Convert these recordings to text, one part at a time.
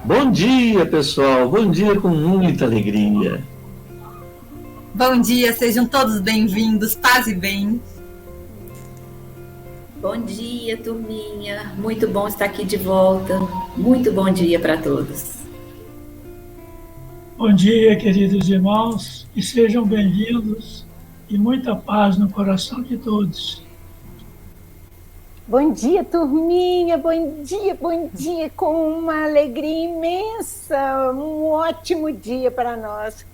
Bom dia, pessoal. Bom dia com muita alegria. Bom dia, sejam todos bem-vindos, paz e bem. Bom dia, turminha. Muito bom estar aqui de volta. Muito bom dia para todos. Bom dia, queridos irmãos, e sejam bem-vindos e muita paz no coração de todos. Bom dia, turminha, bom dia, com uma alegria imensa, um ótimo dia para nós.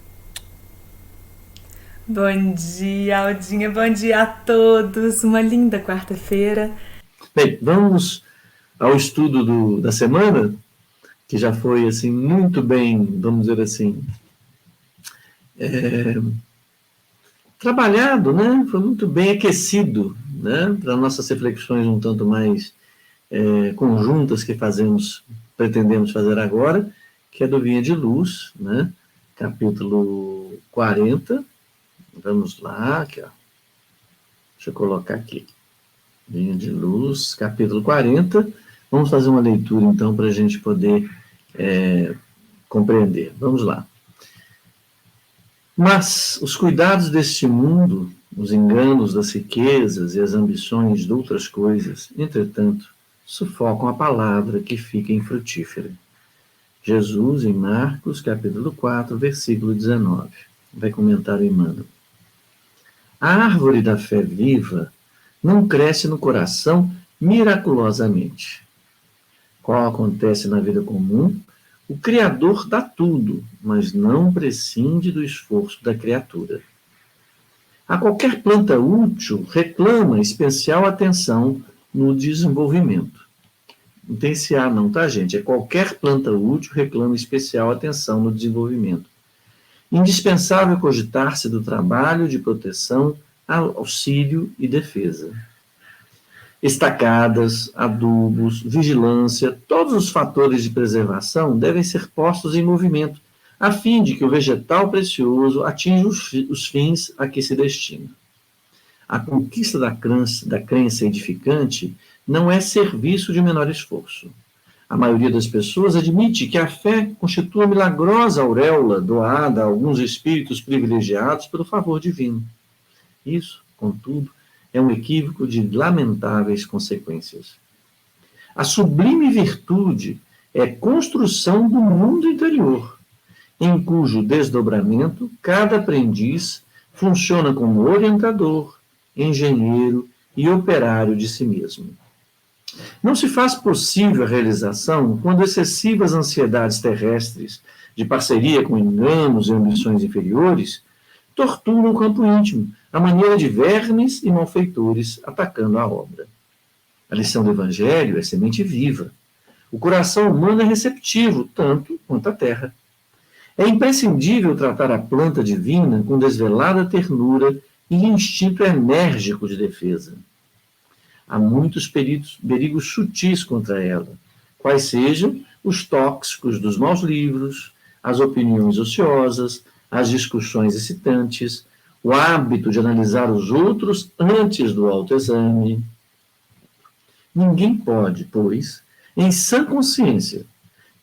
Bom dia, Aldinha, bom dia a todos, uma linda quarta-feira. Bem, vamos ao estudo da semana, que já foi, assim, muito bem, vamos dizer assim, trabalhado, né? Foi muito bem aquecido, né? Para nossas reflexões um tanto mais conjuntas que pretendemos fazer agora, que é do Vinha de Luz, né? Capítulo 40. Vamos lá, aqui, ó. Deixa eu colocar aqui. Vinha de Luz, capítulo 40. Vamos fazer uma leitura, então, para a gente poder compreender. Vamos lá. Mas os cuidados deste mundo, os enganos das riquezas e as ambições de outras coisas, entretanto, sufocam a palavra que fica infrutífera. Jesus, em Marcos, capítulo 4, versículo 19. Vai comentar o Emmanuel. A árvore da fé viva não cresce no coração miraculosamente. Qual acontece na vida comum, o Criador dá tudo, mas não prescinde do esforço da criatura. A qualquer planta útil reclama especial atenção no desenvolvimento. Não tem esse A não, tá, gente? É qualquer planta útil reclama especial atenção no desenvolvimento. Indispensável cogitar-se do trabalho de proteção, auxílio e defesa. Estacadas, adubos, vigilância, todos os fatores de preservação devem ser postos em movimento, a fim de que o vegetal precioso atinja os fins a que se destina. A conquista da crença edificante não é serviço de menor esforço. A maioria das pessoas admite que a fé constitui a milagrosa auréola doada a alguns espíritos privilegiados pelo favor divino. Isso, contudo, é um equívoco de lamentáveis consequências. A sublime virtude é construção do mundo interior, em cujo desdobramento cada aprendiz funciona como orientador, engenheiro e operário de si mesmo. Não se faz possível a realização quando excessivas ansiedades terrestres, de parceria com enganos e ambições inferiores, torturam o campo íntimo, à maneira de vermes e malfeitores atacando a obra. A lição do Evangelho é semente viva. O coração humano é receptivo, tanto quanto a terra. É imprescindível tratar a planta divina com desvelada ternura e instinto enérgico de defesa. Há muitos perigos sutis contra ela, quais sejam os tóxicos dos maus livros, as opiniões ociosas, as discussões excitantes, o hábito de analisar os outros antes do autoexame. Ninguém pode, pois, em sã consciência,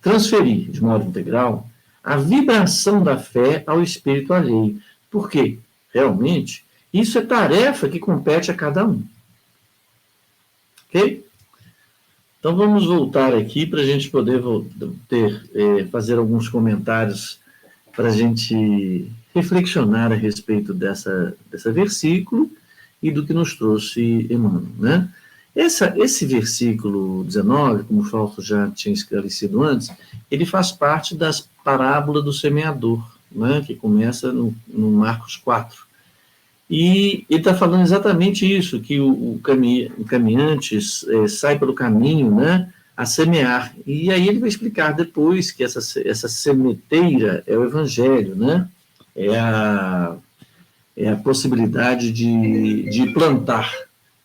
transferir de modo integral a vibração da fé ao espírito alheio, porque, realmente, isso é tarefa que compete a cada um. Ok? Então vamos voltar aqui para a gente poder fazer alguns comentários para a gente reflexionar a respeito dessa versículo e do que nos trouxe Emmanuel, né? Esse versículo 19, como o Fausto já tinha esclarecido antes, ele faz parte das parábolas do semeador, né? Que começa no Marcos 4. E ele está falando exatamente isso, que o caminhante sai pelo caminho, né, a semear. E aí ele vai explicar depois que essa sementeira é o Evangelho, né? É a possibilidade de plantar,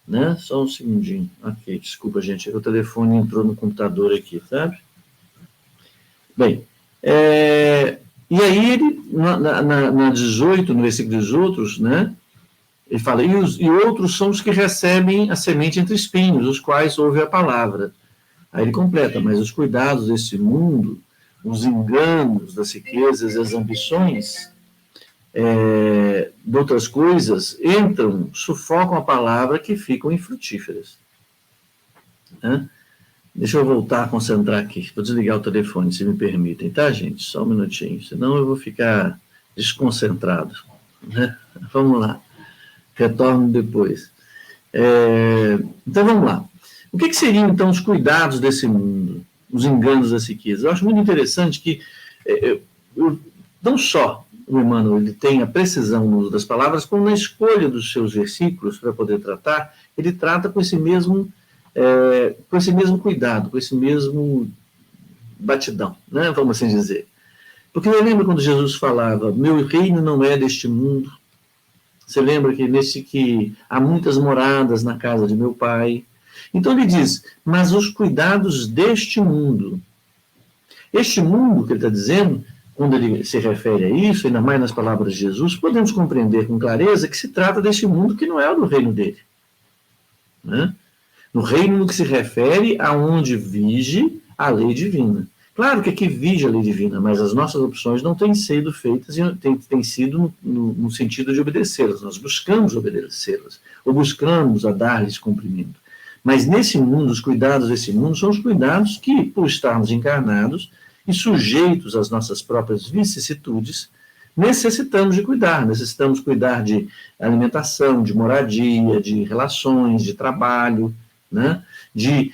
né? Só um segundinho. Ok, desculpa, gente, o telefone entrou no computador aqui, sabe? Bem, e aí ele, na 18, no versículo 18, né? Ele fala, e outros são os que recebem a semente entre espinhos, os quais ouvem a palavra. Aí ele completa, mas os cuidados desse mundo, os enganos das riquezas e as ambições de outras coisas entram, sufocam a palavra, que ficam infrutíferas. Né? Deixa eu voltar a concentrar aqui. Vou desligar o telefone, se me permitem, tá, gente? Só um minutinho, senão eu vou ficar desconcentrado. Né? Vamos lá. Retorno depois. Então, vamos lá. O que seriam, então, os cuidados desse mundo, os enganos das riquezas? Eu acho muito interessante que, não só o Emmanuel ele tem a precisão no uso das palavras, como na escolha dos seus versículos para poder tratar, ele trata com esse mesmo cuidado, com esse mesmo batidão, né? Vamos assim dizer. Porque eu lembro quando Jesus falava, meu reino não é deste mundo. Você lembra que há muitas moradas na casa de meu pai. Então ele diz, mas os cuidados deste mundo. Este mundo que ele está dizendo, quando ele se refere a isso, ainda mais nas palavras de Jesus, podemos compreender com clareza que se trata deste mundo que não é o do reino dele. Né? No reino no que se refere aonde vige a lei divina. Claro que aqui vige a lei divina, mas as nossas opções não têm sido feitas, têm sido no sentido de obedecê-las. Nós buscamos obedecê-las, ou buscamos a dar-lhes cumprimento. Mas nesse mundo, os cuidados desse mundo são os cuidados que, por estarmos encarnados e sujeitos às nossas próprias vicissitudes, necessitamos de cuidar. Necessitamos cuidar de alimentação, de moradia, de relações, de trabalho, né? de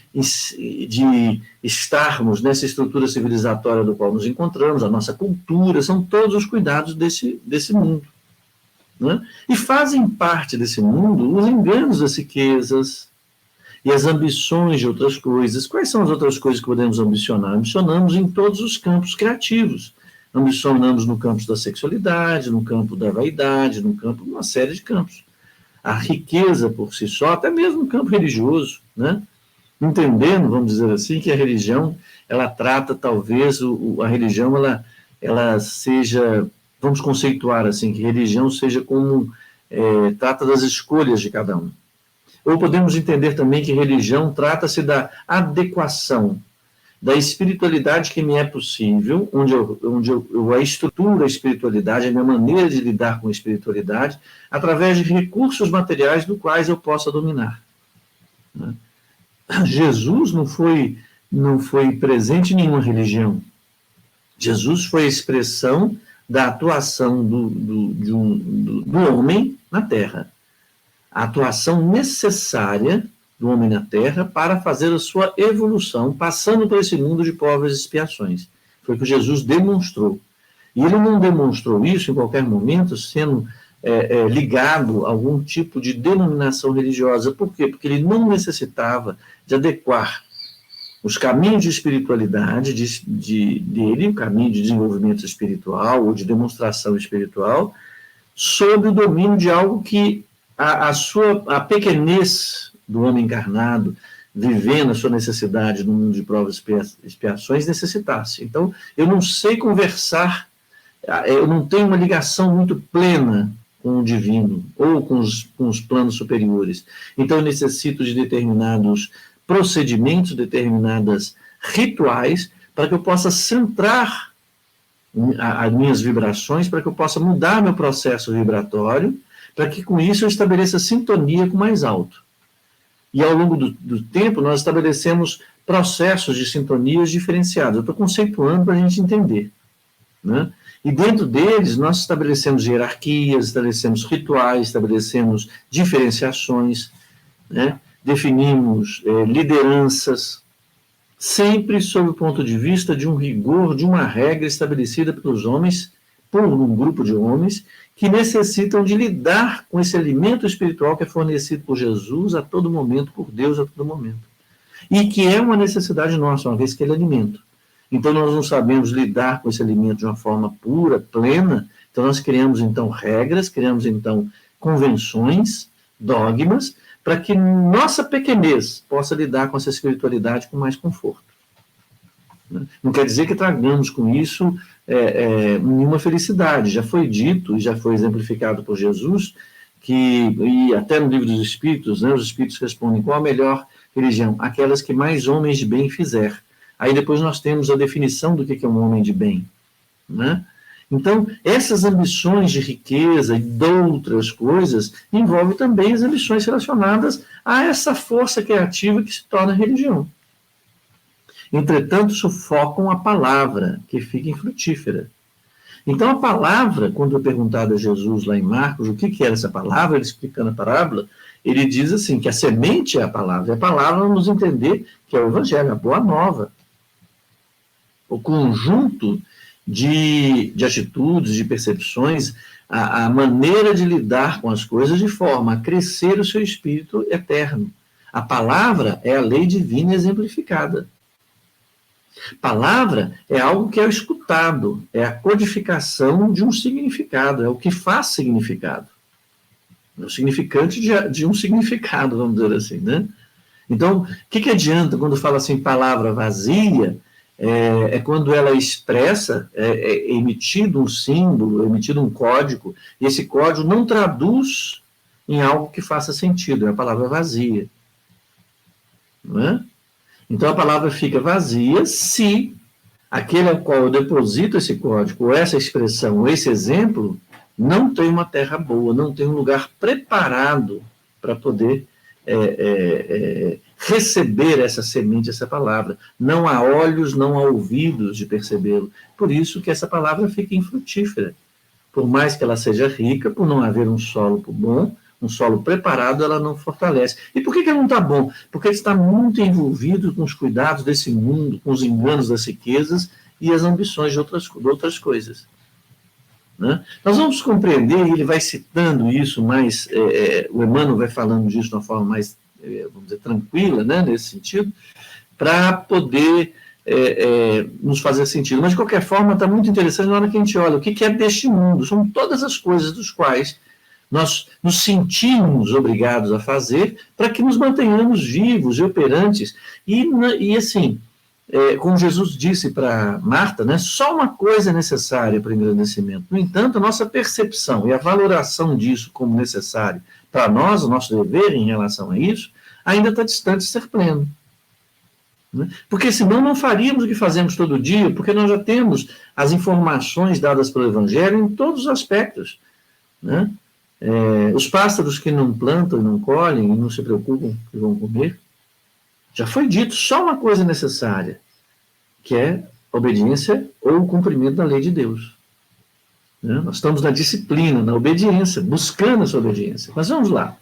estarmos nessa estrutura civilizatória do qual nos encontramos, a nossa cultura, são todos os cuidados desse mundo. Né? E fazem parte desse mundo os enganos das riquezas e as ambições de outras coisas. Quais são as outras coisas que podemos ambicionar? Ambicionamos em todos os campos criativos. Ambicionamos no campo da sexualidade, no campo da vaidade, no campo de uma série de campos. A riqueza por si só, até mesmo no campo religioso, né? Entendendo, vamos dizer assim, que a religião, ela trata talvez, a religião, ela seja, vamos conceituar assim, que religião seja como, trata das escolhas de cada um. Ou podemos entender também que religião trata-se da adequação da espiritualidade que me é possível, onde eu estruturo a espiritualidade, a minha maneira de lidar com a espiritualidade, através de recursos materiais do quais eu possa dominar. Né? Jesus não foi presente em nenhuma religião. Jesus foi a expressão da atuação do homem na Terra. A atuação necessária do homem na Terra para fazer a sua evolução, passando por esse mundo de provas e expiações. Foi o que Jesus demonstrou. E ele não demonstrou isso em qualquer momento sendo ligado a algum tipo de denominação religiosa. Por quê? Porque ele não necessitava de adequar os caminhos de espiritualidade dele, o caminho de desenvolvimento espiritual ou de demonstração espiritual, sob o domínio de algo que a pequenez do homem encarnado, vivendo a sua necessidade no mundo de provas e expiações, necessitasse. Então, eu não sei conversar, eu não tenho uma ligação muito plena com o divino, ou com os planos superiores. Então, eu necessito de determinados procedimentos, determinadas rituais, para que eu possa centrar as minhas vibrações, para que eu possa mudar meu processo vibratório, para que com isso eu estabeleça sintonia com o mais alto. E ao longo do tempo nós estabelecemos processos de sintonias diferenciados. Eu estou conceituando para a gente entender. Né? E dentro deles nós estabelecemos hierarquias, estabelecemos rituais, estabelecemos diferenciações, né? Definimos lideranças, sempre sob o ponto de vista de um rigor, de uma regra estabelecida pelos homens, por um grupo de homens, que necessitam de lidar com esse alimento espiritual que é fornecido por Jesus a todo momento, por Deus a todo momento. E que é uma necessidade nossa, uma vez que ele é alimento. Então, nós não sabemos lidar com esse alimento de uma forma pura, plena, então nós criamos, então, regras, criamos, então, convenções, dogmas, para que nossa pequenez possa lidar com essa espiritualidade com mais conforto. Não quer dizer que tragamos com isso nenhuma felicidade. Já foi dito e já foi exemplificado por Jesus, e até no livro dos Espíritos, né, os Espíritos respondem: qual a melhor religião? Aquelas que mais homens de bem fizer. Aí depois nós temos a definição do que é um homem de bem, né? Então, essas ambições de riqueza e de outras coisas envolvem também as ambições relacionadas a essa força criativa que se torna religião. Entretanto, sufocam a palavra, que fica infrutífera. Então, a palavra, quando é perguntado a Jesus lá em Marcos o que era essa palavra, ele explicando a parábola, ele diz assim, que a semente é a palavra, e a palavra vamos entender que é o evangelho, a boa nova. O conjunto de atitudes, de percepções, a maneira de lidar com as coisas de forma a crescer o seu espírito eterno. A palavra é a lei divina exemplificada. Palavra é algo que é escutado, é a codificação de um significado, é o que faz significado. É o significante de um significado, vamos dizer assim, né? Então, o que adianta quando fala assim, palavra vazia? É quando ela expressa, é emitido um símbolo, é emitido um código, e esse código não traduz em algo que faça sentido, é a palavra vazia. Não é? Então a palavra fica vazia se aquele ao qual eu deposito esse código, ou essa expressão, ou esse exemplo, não tem uma terra boa, não tem um lugar preparado para poder receber essa semente, essa palavra. Não há olhos, não há ouvidos de percebê-lo. Por isso que essa palavra fica infrutífera. Por mais que ela seja rica, por não haver um solo bom, um solo preparado, ela não fortalece. E por que ela não está bom? Porque ele está muito envolvido com os cuidados desse mundo, com os enganos das riquezas e as ambições de outras coisas. Né? Nós vamos compreender, e ele vai citando isso mais, o Emmanuel vai falando disso de uma forma mais, vamos dizer, tranquila, né, nesse sentido, para poder nos fazer sentido. Mas, de qualquer forma, está muito interessante na hora que a gente olha o que é deste mundo. São todas as coisas dos quais nós nos sentimos obrigados a fazer para que nos mantenhamos vivos e operantes. E assim, como Jesus disse para Marta, né, só uma coisa é necessária para o engrandecimento. No entanto, a nossa percepção e a valoração disso como necessário para nós, o nosso dever em relação a isso, ainda está distante de ser pleno. Né? Porque senão não faríamos o que fazemos todo dia, porque nós já temos as informações dadas pelo Evangelho em todos os aspectos. Né? Os pássaros que não plantam e não colhem e não se preocupam que vão comer, já foi dito só uma coisa necessária, que é a obediência ou o cumprimento da lei de Deus. Né? Nós estamos na disciplina, na obediência, buscando essa obediência. Mas vamos lá.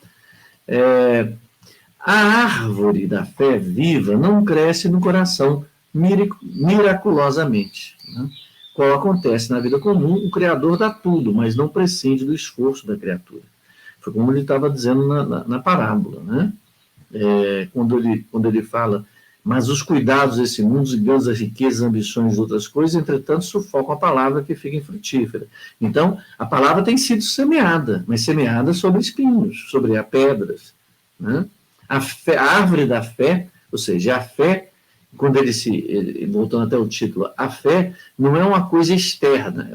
A árvore da fé viva não cresce no coração miraculosamente. Né? Qual acontece na vida comum, o Criador dá tudo, mas não prescinde do esforço da criatura. Foi como ele estava dizendo na parábola, né? Quando ele fala, mas os cuidados desse mundo, os enganos, as riquezas, as ambições de outras coisas, entretanto, sufocam a palavra que fica infrutífera. Então, a palavra tem sido semeada, mas semeada sobre espinhos, sobre pedras. Né? A árvore da fé, ou seja, a fé, quando voltando até o título, a fé não é uma coisa externa,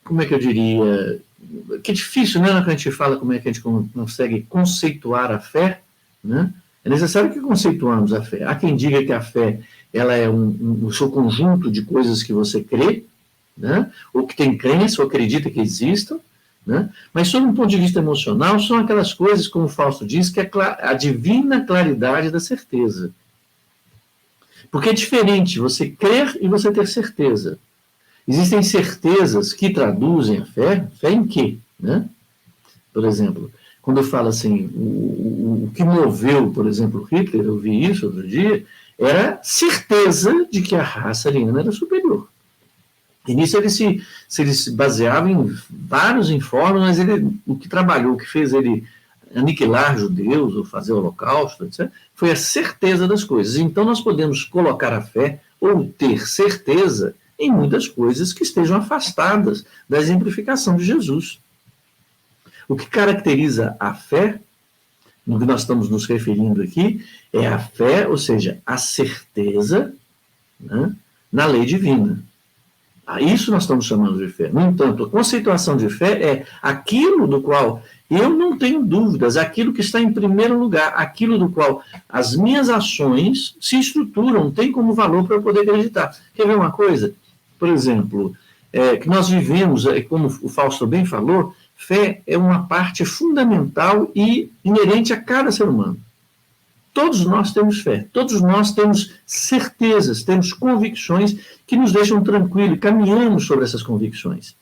como é que eu diria, que é difícil, né, quando a gente fala como é que a gente consegue conceituar a fé, né? É necessário que conceituamos a fé. Há quem diga que a fé ela é o seu conjunto de coisas que você crê, né? Ou que tem crença, ou acredita que existam, né? Mas, sob um ponto de vista emocional, são aquelas coisas, como o Fausto diz, que é a divina claridade da certeza. Porque é diferente você crer e você ter certeza. Existem certezas que traduzem a fé em quê? Né? Por exemplo, quando eu falo assim, o que moveu, por exemplo, Hitler, eu vi isso outro dia, era certeza de que a raça ariana era superior. E nisso ele se baseava em vários informes, mas o que trabalhou, o que fez ele aniquilar judeus, ou fazer o holocausto, etc., foi a certeza das coisas. Então nós podemos colocar a fé, ou ter certeza, em muitas coisas que estejam afastadas da exemplificação de Jesus. O que caracteriza a fé, no que nós estamos nos referindo aqui, é a fé, ou seja, a certeza, né, na lei divina. Isso nós estamos chamando de fé. No entanto, a conceituação de fé é aquilo do qual eu não tenho dúvidas, aquilo que está em primeiro lugar, aquilo do qual as minhas ações se estruturam, têm como valor para eu poder acreditar. Quer ver uma coisa? Por exemplo, que nós vivemos, como o Fausto bem falou, fé é uma parte fundamental e inerente a cada ser humano. Todos nós temos fé, todos nós temos certezas, temos convicções que nos deixam tranquilos, caminhamos sobre essas convicções.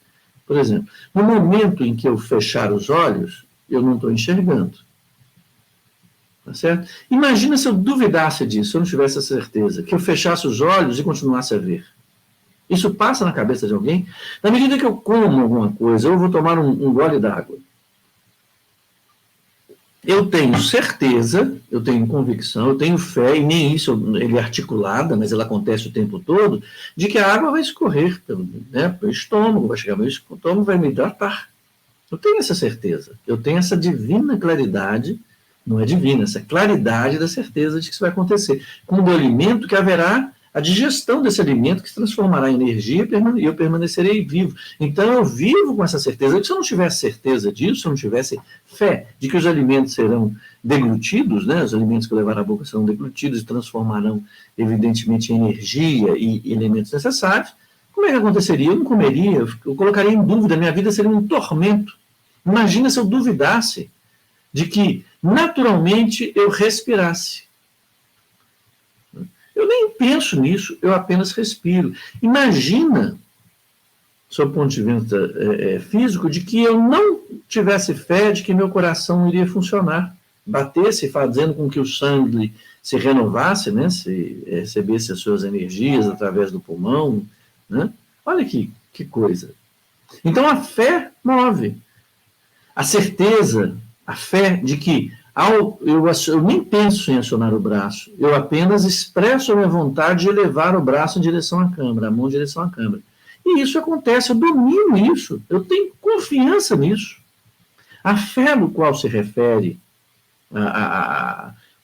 Por exemplo, no momento em que eu fechar os olhos, eu não estou enxergando. Tá certo? Imagina se eu duvidasse disso, se eu não tivesse a certeza, que eu fechasse os olhos e continuasse a ver. Isso passa na cabeça de alguém? Na medida que eu como alguma coisa, eu vou tomar um gole d'água. Eu tenho certeza, eu tenho convicção, eu tenho fé, e nem isso ele é articulada, mas ela acontece o tempo todo, de que a água vai escorrer pelo estômago, vai chegar ao meu estômago, vai me hidratar. Eu tenho essa certeza, eu tenho essa divina claridade, não é divina, essa claridade da certeza de que isso vai acontecer. Com o alimento que haverá a digestão desse alimento que se transformará em energia e eu permanecerei vivo. Então eu vivo com essa certeza. Se eu não tivesse certeza disso, se eu não tivesse fé de que os alimentos serão deglutidos, né, os alimentos que eu levar à boca serão deglutidos e transformarão, evidentemente, em energia e elementos necessários, como é que aconteceria? Eu não comeria, eu colocaria em dúvida, a minha vida seria um tormento. Imagina se eu duvidasse de que, naturalmente, eu respirasse. Eu nem penso nisso, eu apenas respiro. Imagina, sob o ponto de vista físico, de que eu não tivesse fé de que meu coração não iria funcionar, batesse, fazendo com que o sangue se renovasse, né, se recebesse as suas energias através do pulmão. Né? Olha que coisa. Então a fé move. A certeza, a fé de que eu nem penso em acionar o braço, eu apenas expresso a minha vontade de elevar o braço em direção à câmara, a mão em direção à câmara. E isso acontece, eu domino isso, eu tenho confiança nisso. A fé no qual se refere,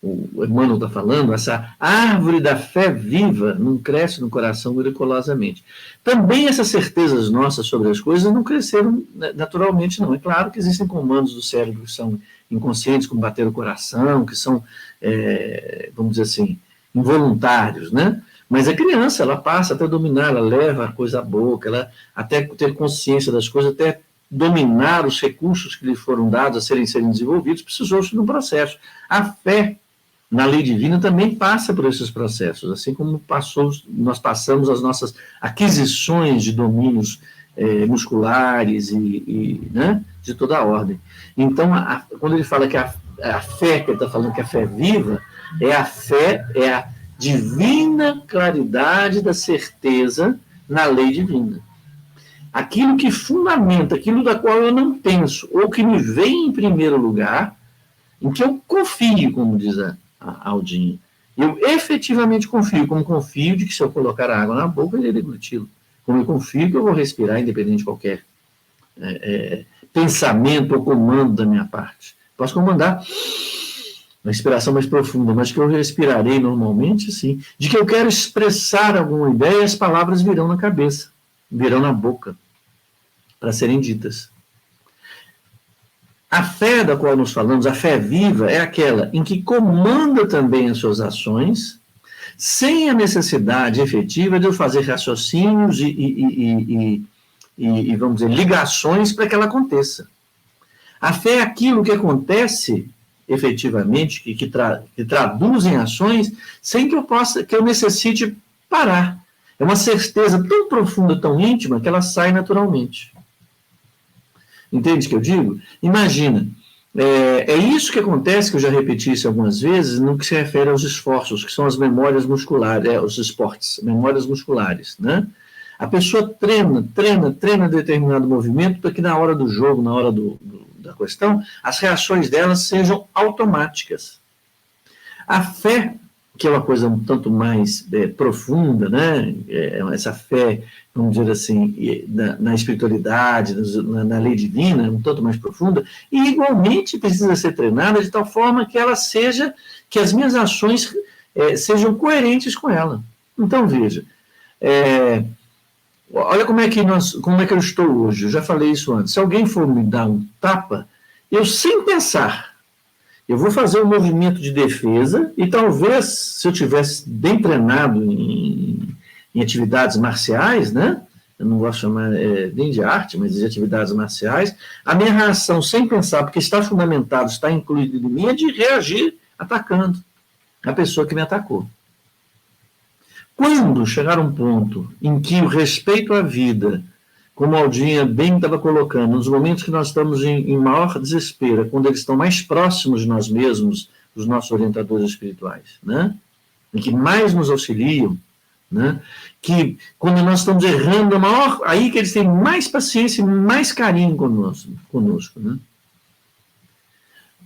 o Emmanuel está falando, essa árvore da fé viva não cresce no coração miraculosamente. Também essas certezas nossas sobre as coisas não cresceram naturalmente, não. É claro que existem comandos do cérebro que são inconscientes, como bater o coração, que são, vamos dizer assim, involuntários, né? Mas a criança, ela passa até dominar, ela leva a coisa à boca, ela até ter consciência das coisas, até dominar os recursos que lhe foram dados a serem desenvolvidos, precisou-se de um processo. A fé na lei divina também passa por esses processos, assim como nós passamos as nossas aquisições de domínios musculares né, de toda a ordem. Então, quando ele fala que a fé, que ele está falando que a fé viva, a fé, é a divina claridade da certeza na lei divina. Aquilo que fundamenta, aquilo da qual eu não penso, ou que me vem em primeiro lugar, em que eu confio, como diz a Aldinha. Eu efetivamente confio, como confio de que se eu colocar a água na boca, ele irá degluti-lo. Como eu confio que eu vou respirar, independente de qualquer pensamento ou comando da minha parte. Posso comandar uma respiração mais profunda, mas que eu respirarei normalmente, sim. De que eu quero expressar alguma ideia, as palavras virão na cabeça, virão na boca, para serem ditas. A fé da qual nós falamos, a fé viva, é aquela em que comanda também as suas ações, sem a necessidade efetiva de eu fazer raciocínios e vamos dizer, ligações para que ela aconteça. A fé é aquilo que acontece efetivamente, que traduz em ações, sem que eu necessite parar. É uma certeza tão profunda, tão íntima, que ela sai naturalmente. Entende o que eu digo? Imagina, é isso que acontece, que eu já repeti isso algumas vezes, no que se refere aos esforços, que são as memórias musculares, os esportes, memórias musculares, né? A pessoa treina determinado movimento para que na hora do jogo, na hora da questão, as reações delas sejam automáticas. A fé, que é uma coisa um tanto mais profunda, né? Essa fé, vamos dizer assim, na espiritualidade, na lei divina, um tanto mais profunda, e igualmente precisa ser treinada de tal forma que ela seja, que as minhas ações sejam coerentes com ela. Então, veja, Olha como é que eu estou hoje. Eu já falei isso antes. Se alguém for me dar um tapa, eu, sem pensar, eu vou fazer um movimento de defesa e talvez, se eu tivesse bem treinado em atividades marciais, né? Eu não gosto de chamar nem de arte, mas de atividades marciais, a minha reação, sem pensar, porque está fundamentado, está incluído em mim, é de reagir atacando a pessoa que me atacou. Quando chegar um ponto em que o respeito à vida, como a Aldinha bem estava colocando, nos momentos que nós estamos em maior desespero, quando eles estão mais próximos de nós mesmos, dos nossos orientadores espirituais, né? Em que mais nos auxiliam, né? Que quando nós estamos errando, aí que eles têm mais paciência e mais carinho conosco, né?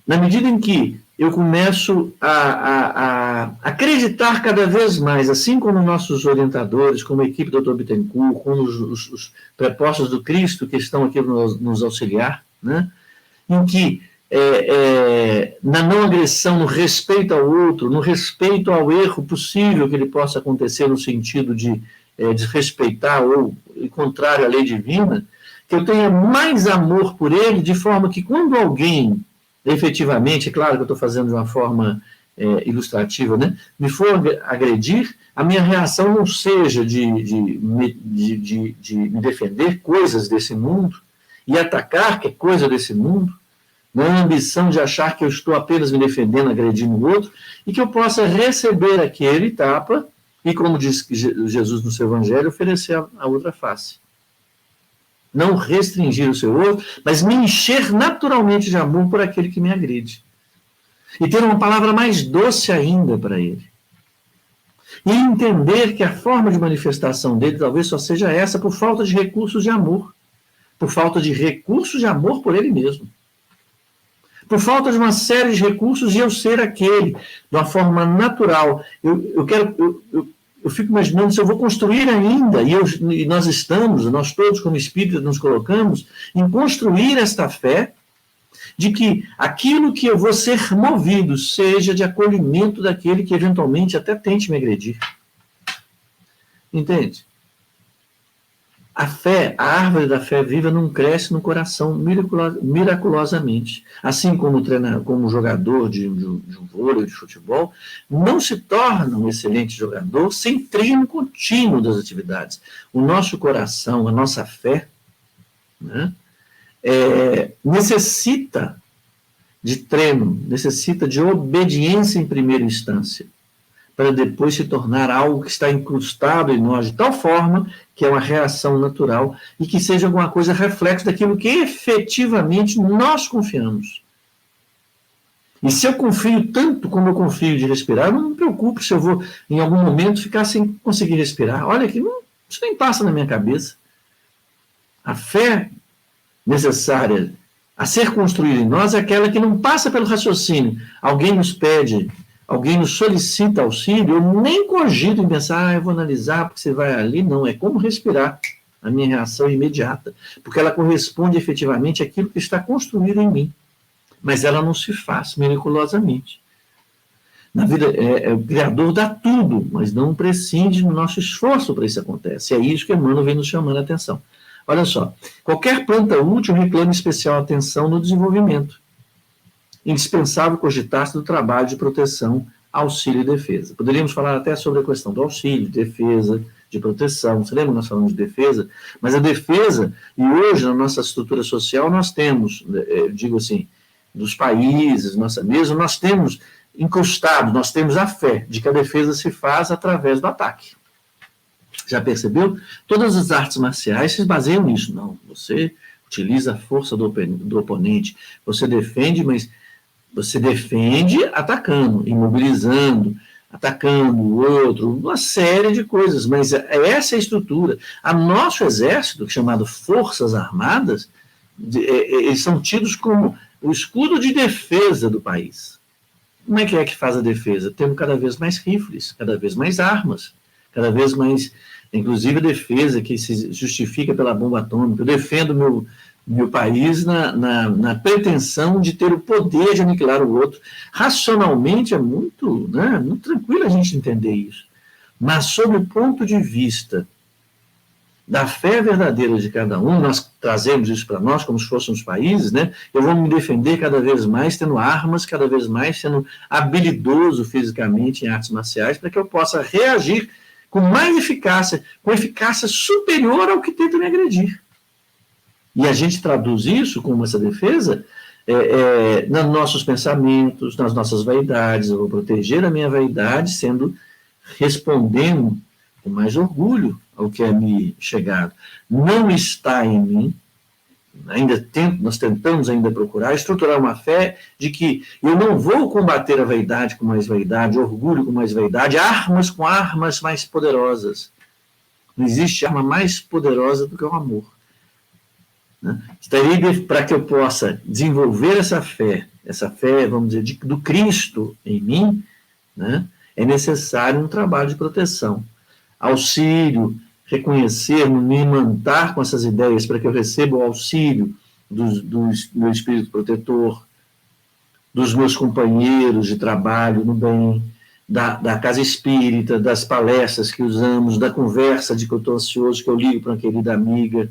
Na medida em que eu começo a acreditar cada vez mais, assim como nossos orientadores, como a equipe do Dr. Bittencourt, como os prepostos do Cristo que estão aqui nos auxiliar, né? Em que na não agressão, no respeito ao outro, no respeito ao erro possível que ele possa acontecer no sentido de desrespeitar ou contrário à lei divina, que eu tenha mais amor por ele, de forma que quando alguém efetivamente, é claro que eu estou fazendo de uma forma ilustrativa, né, me for agredir, a minha reação não seja de me defender coisas desse mundo e atacar que é coisa desse mundo, não é a ambição de achar que eu estou apenas me defendendo, agredindo o outro, e que eu possa receber aquele tapa e, como diz Jesus no seu evangelho, oferecer a outra face. Não restringir o seu outro, mas me encher naturalmente de amor por aquele que me agride. E ter uma palavra mais doce ainda para ele. E entender que a forma de manifestação dele talvez só seja essa por falta de recursos de amor. Por falta de recursos de amor por ele mesmo. Por falta de uma série de recursos de eu ser aquele, de uma forma natural. Eu fico imaginando se eu vou construir ainda, e nós todos como espíritas nos colocamos, em construir esta fé de que aquilo que eu vou ser movido seja de acolhimento daquele que eventualmente até tente me agredir. Entende? A fé, a árvore da fé viva não cresce no coração miraculosamente. Assim como o jogador de um vôlei, de futebol, não se torna um excelente jogador sem treino contínuo das atividades. O nosso coração, a nossa fé, né, necessita de treino, necessita de obediência em primeira instância, para depois se tornar algo que está incrustado em nós de tal forma que é uma reação natural e que seja alguma coisa reflexo daquilo que efetivamente nós confiamos. E se eu confio tanto como eu confio de respirar, não me preocupe se eu vou, em algum momento, ficar sem conseguir respirar. Olha, isso nem passa na minha cabeça. A fé necessária a ser construída em nós é aquela que não passa pelo raciocínio. Alguém nos pede, alguém nos solicita auxílio, eu nem cogito em pensar, eu vou analisar porque você vai ali. Não, é como respirar. A minha reação é imediata, porque ela corresponde efetivamente àquilo que está construído em mim. Mas ela não se faz miraculosamente. Na vida, o Criador dá tudo, mas não prescinde do nosso esforço para isso acontecer. É isso que Emmanuel vem nos chamando a atenção. Olha só, qualquer planta útil reclama especial atenção no desenvolvimento. Indispensável cogitar-se do trabalho de proteção, auxílio e defesa. Poderíamos falar até sobre a questão do auxílio, defesa, de proteção. Você lembra que nós falamos de defesa? Mas a defesa, e hoje na nossa estrutura social nós temos, digo assim, dos países, nós temos incrustado, nós temos a fé de que a defesa se faz através do ataque. Já percebeu? Todas as artes marciais se baseiam nisso. Não, você utiliza a força do oponente, você defende, mas você defende atacando, imobilizando, atacando o outro, uma série de coisas, mas essa é a estrutura. A nosso exército, chamado Forças Armadas, eles são tidos como o escudo de defesa do país. Como é que faz a defesa? Temos cada vez mais rifles, cada vez mais armas, cada vez mais, inclusive a defesa que se justifica pela bomba atômica. Eu defendo meu país na pretensão de ter o poder de aniquilar o outro. Racionalmente é muito tranquilo a gente entender isso. Mas sob o ponto de vista da fé verdadeira de cada um, nós trazemos isso para nós como se fôssemos países, né? Eu vou me defender cada vez mais, tendo armas, cada vez mais sendo habilidoso fisicamente em artes marciais, para que eu possa reagir com mais eficácia, com eficácia superior ao que tenta me agredir. E a gente traduz isso como essa defesa nos nossos pensamentos, nas nossas vaidades. Eu vou proteger a minha vaidade respondendo com mais orgulho ao que é me chegado. Não está em mim, nós tentamos ainda procurar, estruturar uma fé de que eu não vou combater a vaidade com mais vaidade, orgulho com mais vaidade, armas com armas mais poderosas. Não existe arma mais poderosa do que o amor. Né? Para que eu possa desenvolver essa fé, vamos dizer, do Cristo em mim, né, é necessário um trabalho de proteção. Auxílio, reconhecer, me imantar com essas ideias para que eu receba o auxílio do meu espírito protetor, dos meus companheiros de trabalho no bem, da casa espírita, das palestras que usamos, da conversa de que eu estou ansioso, que eu ligo para uma querida amiga,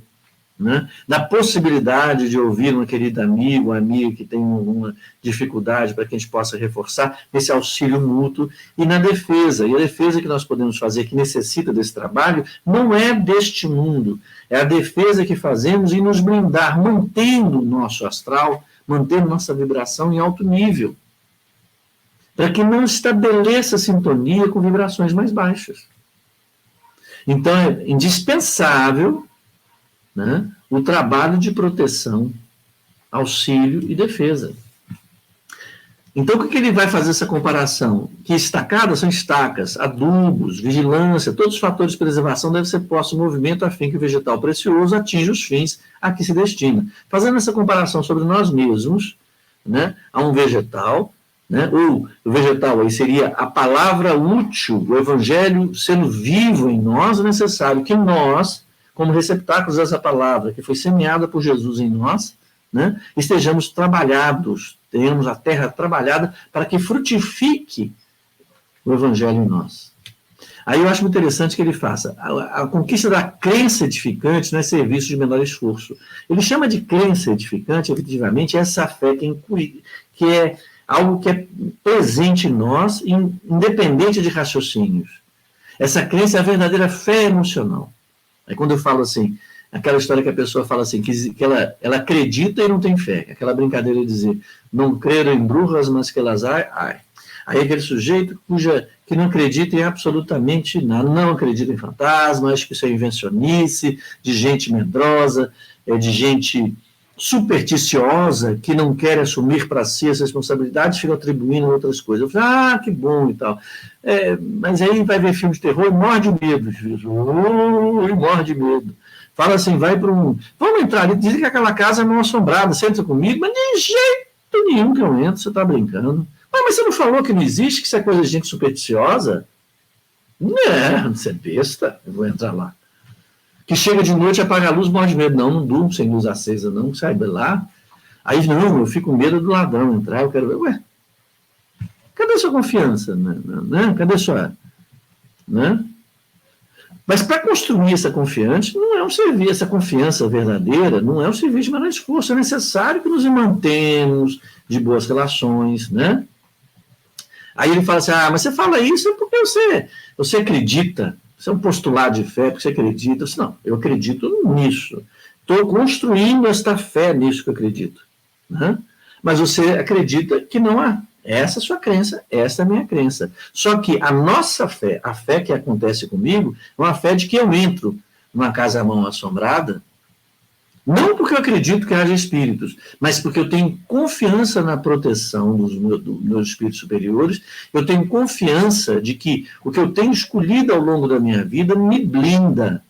né? Da possibilidade de ouvir uma querida amiga, uma amiga que tem alguma dificuldade para que a gente possa reforçar esse auxílio mútuo, e na defesa. E a defesa que nós podemos fazer, que necessita desse trabalho, não é deste mundo, é a defesa que fazemos em nos blindar, mantendo o nosso astral, mantendo nossa vibração em alto nível, para que não estabeleça sintonia com vibrações mais baixas. Então, é indispensável, né, o trabalho de proteção, auxílio e defesa. Então, o que ele vai fazer essa comparação? Que estacadas são estacas, adubos, vigilância, todos os fatores de preservação devem ser postos em movimento a fim que o vegetal precioso atinja os fins a que se destina. Fazendo essa comparação sobre nós mesmos, né, a um vegetal, né, ou o vegetal aí seria a palavra útil, o evangelho sendo vivo em nós, é necessário que nós, como receptáculos dessa palavra, que foi semeada por Jesus em nós, né, estejamos trabalhados, tenhamos a terra trabalhada para que frutifique o evangelho em nós. Aí eu acho muito interessante que ele faça. A conquista da crença edificante não é serviço de menor esforço. Ele chama de crença edificante, efetivamente, essa fé que é algo que é presente em nós, independente de raciocínios. Essa crença é a verdadeira fé emocional. Aí quando eu falo assim, aquela história que a pessoa fala assim, que ela acredita e não tem fé, aquela brincadeira de dizer, não creram em bruxas, mas que elas ai. Aí aquele sujeito que não acredita em absolutamente nada, não acredita em fantasmas, que isso é invencionice, de gente medrosa, de gente supersticiosa, que não quer assumir para si as responsabilidades, fica atribuindo outras coisas. Eu falo, que bom e tal. Mas aí vai ver filme de terror e morre de medo, morre de medo. Fala assim, vai para vamos entrar ali, dizem que aquela casa é mal assombrada, senta comigo, mas de jeito nenhum que eu entro, você está brincando. Mas você não falou que não existe, que isso é coisa de gente supersticiosa? Não, você é besta, eu vou entrar lá. Que chega de noite, apaga a luz, morre de medo. Não durmo sem luz acesa, não, sai lá. Aí, não, eu fico com medo do ladrão entrar, eu quero ver. Ué, cadê a sua confiança? Né? Cadê a sua... Né? Mas para construir essa confiança, não é um serviço, essa confiança verdadeira, não é um serviço de menor esforço, é necessário que nos mantemos de boas relações, né? Aí ele fala assim, mas você fala isso porque você acredita. Isso é um postulado de fé, porque você acredita. Eu disse, não, eu acredito nisso. Estou construindo esta fé nisso que eu acredito. Né? Mas você acredita que não há. Essa é a sua crença, essa é a minha crença. Só que a nossa fé, a fé que acontece comigo, é uma fé de que eu entro numa casa mal assombrada, não porque eu acredito que haja espíritos, mas porque eu tenho confiança na proteção dos meus espíritos superiores, eu tenho confiança de que o que eu tenho escolhido ao longo da minha vida me blinda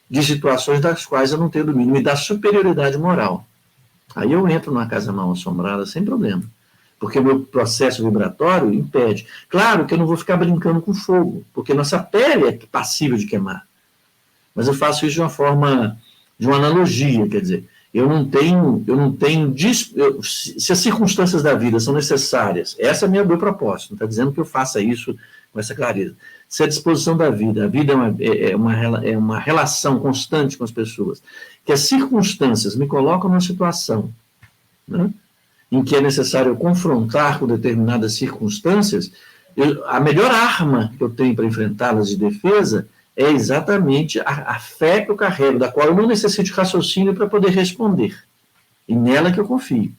de situações das quais eu não tenho domínio, me dá superioridade moral. Aí eu entro numa casa mal assombrada sem problema, porque o meu processo vibratório impede. Claro que eu não vou ficar brincando com fogo, porque nossa pele é passível de queimar, mas eu faço isso de uma forma... de uma analogia, quer dizer, se as circunstâncias da vida são necessárias, essa é a minha boa proposta, não está dizendo que eu faça isso com essa clareza. Se a disposição da vida, a vida é uma relação constante com as pessoas, que as circunstâncias me colocam numa situação, né, em que é necessário confrontar com determinadas circunstâncias, a melhor arma que eu tenho para enfrentá-las de defesa é exatamente a fé que eu carrego, da qual eu não necessito de raciocínio para poder responder. E nela que eu confio.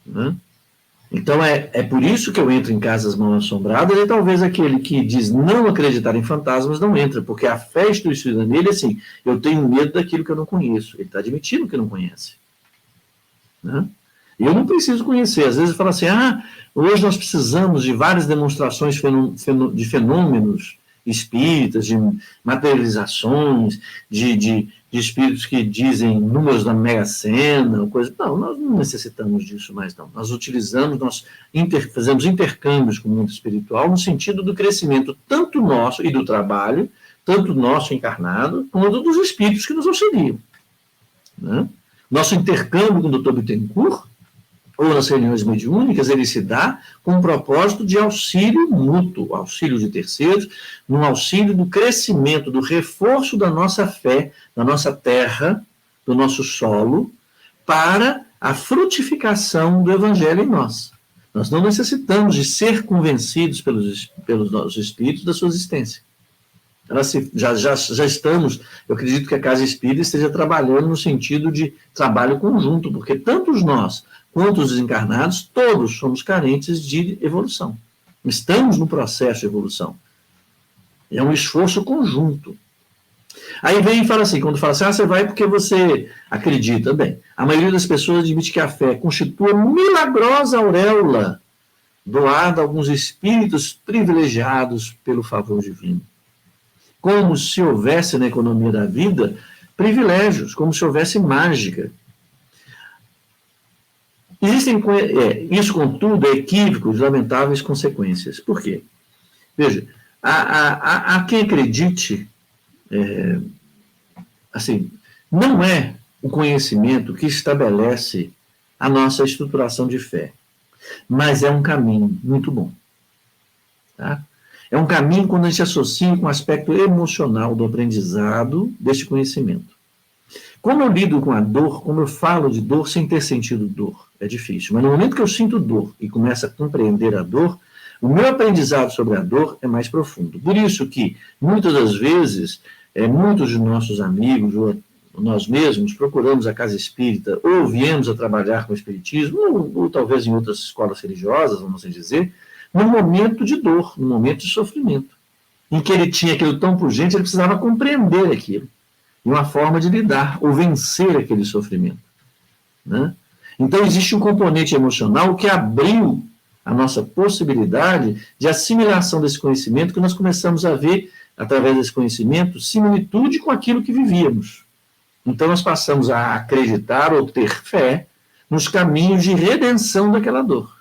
Né? Então, é por isso que eu entro em casas mal assombradas, e talvez aquele que diz não acreditar em fantasmas não entra, porque a fé instituída nele é assim, eu tenho medo daquilo que eu não conheço. Ele está admitindo que não conhece. Né? E eu não preciso conhecer. Às vezes fala assim, hoje nós precisamos de várias demonstrações de fenômenos espíritas, de materializações, de espíritos que dizem números da Mega Sena, coisa. Não, nós não necessitamos disso mais, não. Nós utilizamos, fazemos intercâmbios com o mundo espiritual no sentido do crescimento tanto nosso e do trabalho, tanto nosso encarnado, quanto dos espíritos que nos auxiliam. Né? Nosso intercâmbio com o Dr. Bittencourt, ou nas reuniões mediúnicas, ele se dá com o propósito de auxílio mútuo, auxílio de terceiros, no auxílio do crescimento, do reforço da nossa fé, da nossa terra, do nosso solo, para a frutificação do Evangelho em nós. Nós não necessitamos de ser convencidos pelos nossos espíritos da sua existência. Já estamos, eu acredito que a Casa Espírita esteja trabalhando no sentido de trabalho conjunto, porque tanto nós quanto os desencarnados, todos somos carentes de evolução. Estamos no processo de evolução. É um esforço conjunto. Aí vem e fala assim, quando fala assim, você vai porque você acredita. Bem, a maioria das pessoas admite que a fé constitua milagrosa auréola doada a alguns espíritos privilegiados pelo favor divino. Como se houvesse na economia da vida privilégios, como se houvesse mágica. Existem, isso, contudo, é equívoco de lamentáveis consequências. Por quê? Veja, há quem acredite, assim, não é o conhecimento que estabelece a nossa estruturação de fé, mas é um caminho muito bom. Tá? É um caminho quando a gente associa com o aspecto emocional do aprendizado deste conhecimento. Como eu lido com a dor, como eu falo de dor sem ter sentido dor, é difícil. Mas no momento que eu sinto dor e começo a compreender a dor, o meu aprendizado sobre a dor é mais profundo. Por isso que, muitas das vezes, muitos de nossos amigos, ou nós mesmos, procuramos a Casa Espírita, ou viemos a trabalhar com o Espiritismo, ou talvez em outras escolas religiosas, vamos assim dizer, num momento de dor, num momento de sofrimento, em que ele tinha aquilo tão pungente, ele precisava compreender aquilo. Uma forma de lidar ou vencer aquele sofrimento. Né? Então, existe um componente emocional que abriu a nossa possibilidade de assimilação desse conhecimento, que nós começamos a ver, através desse conhecimento, similitude com aquilo que vivíamos. Então, nós passamos a acreditar ou ter fé nos caminhos de redenção daquela dor.